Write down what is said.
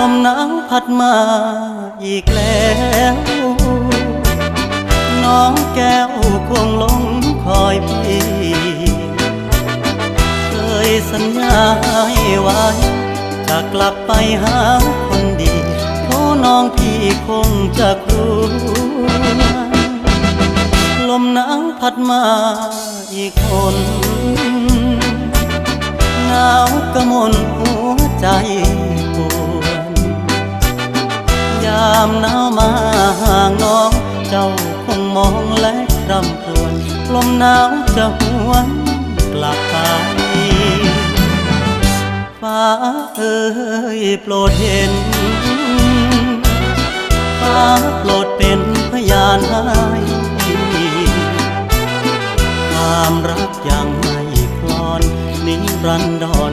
ลมหนาวพัดมาอีกแล้วน้องแก้วคงหลงคอยพี่เคยสัญญาให้ไว้จะกลับไปหาคนดีโทน้องพี่คงจะกลัวลมหนาวพัดมาอีกคนหนาวกระมนหัวใจปวดยามหนาวมาห่างน้องเจ้าคงมองและรำครวญลมหนาวจะหวนกลับไปฟ้าเอ่ยโปรดเห็นฟ้าโปรดเป็นพยานให้ความรักยังไม่คลอนนิรันดร